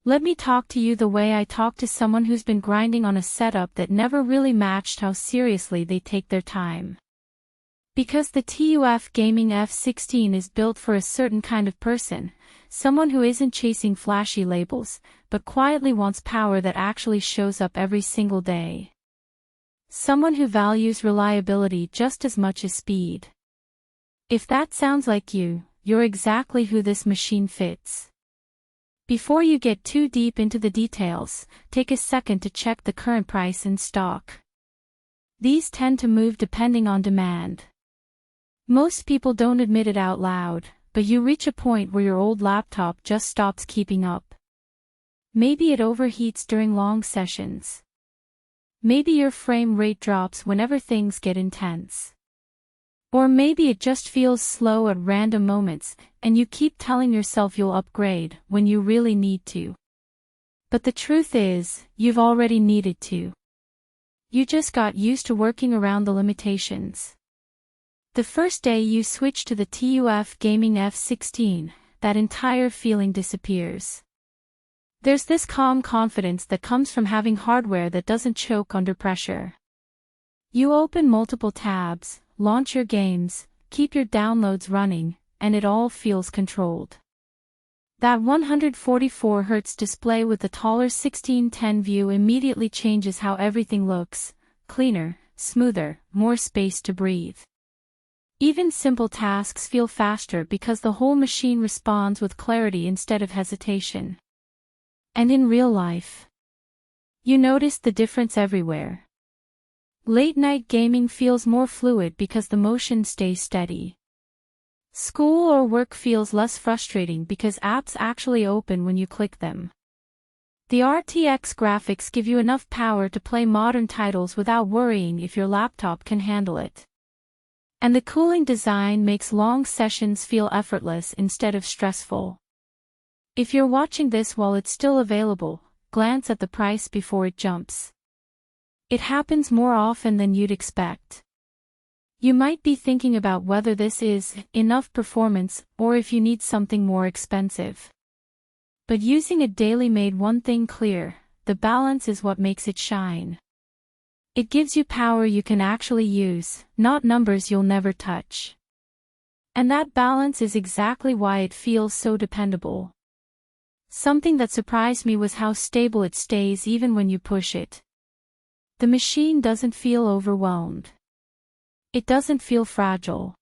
Let me talk to you the way I talk to someone who's been grinding on a setup that never really matched how seriously they take their time. Because the TUF Gaming F16 is built for a certain kind of person, someone who isn't chasing flashy labels, but quietly wants power that actually shows up every single day. Someone who values reliability just as much as speed. If that sounds like you, you're exactly who this machine fits. Before you get too deep into the details, take a second to check the current price in stock. These tend to move depending on demand. Most people don't admit it out loud, but you reach a point where your old laptop just stops keeping up. Maybe it overheats during long sessions. Maybe your frame rate drops whenever things get intense. Or maybe it just feels slow at random moments, and you keep telling yourself you'll upgrade when you really need to. But the truth is, you've already needed to. You just got used to working around the limitations. The first day you switch to the TUF Gaming F16, that entire feeling disappears. There's this calm confidence that comes from having hardware that doesn't choke under pressure. You open multiple tabs, launch your games, keep your downloads running, and it all feels controlled. That 144Hz display with the taller 1610 view immediately changes how everything looks: cleaner, smoother, more space to breathe. Even simple tasks feel faster because the whole machine responds with clarity instead of hesitation. And in real life, you notice the difference everywhere. Late-night gaming feels more fluid because the motion stays steady. School or work feels less frustrating because apps actually open when you click them. The RTX graphics give you enough power to play modern titles without worrying if your laptop can handle it. And the cooling design makes long sessions feel effortless instead of stressful. If you're watching this while it's still available, glance at the price before it jumps. It happens more often than you'd expect. You might be thinking about whether this is enough performance or if you need something more expensive. But using it daily made one thing clear: the balance is what makes it shine. It gives you power you can actually use, not numbers you'll never touch. And that balance is exactly why it feels so dependable. Something that surprised me was how stable it stays even when you push it. The machine doesn't feel overwhelmed. It doesn't feel fragile.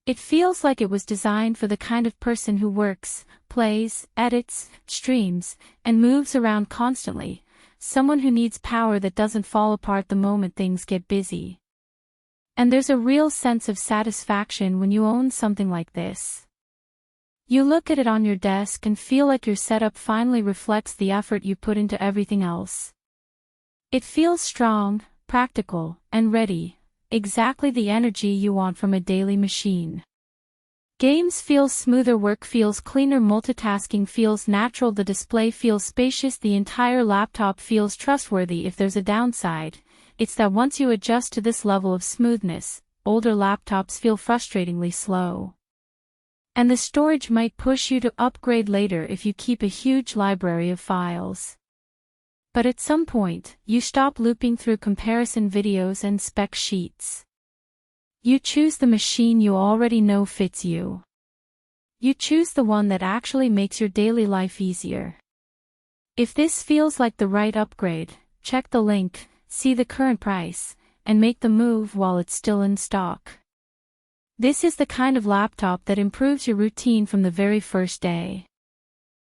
It feels like it was designed for the kind of person who works, plays, edits, streams, and moves around constantly. Someone who needs power that doesn't fall apart the moment things get busy. And there's a real sense of satisfaction when you own something like this. You look at it on your desk and feel like your setup finally reflects the effort you put into everything else. It feels strong, practical, and ready, exactly the energy you want from a daily machine. Games feel smoother, work feels cleaner, multitasking feels natural, the display feels spacious, the entire laptop feels trustworthy. If there's a downside, it's that once you adjust to this level of smoothness, older laptops feel frustratingly slow. And the storage might push you to upgrade later if you keep a huge library of files. But at some point, you stop looping through comparison videos and spec sheets. You choose the machine you already know fits you. You choose the one that actually makes your daily life easier. If this feels like the right upgrade, check the link, see the current price, and make the move while it's still in stock. This is the kind of laptop that improves your routine from the very first day.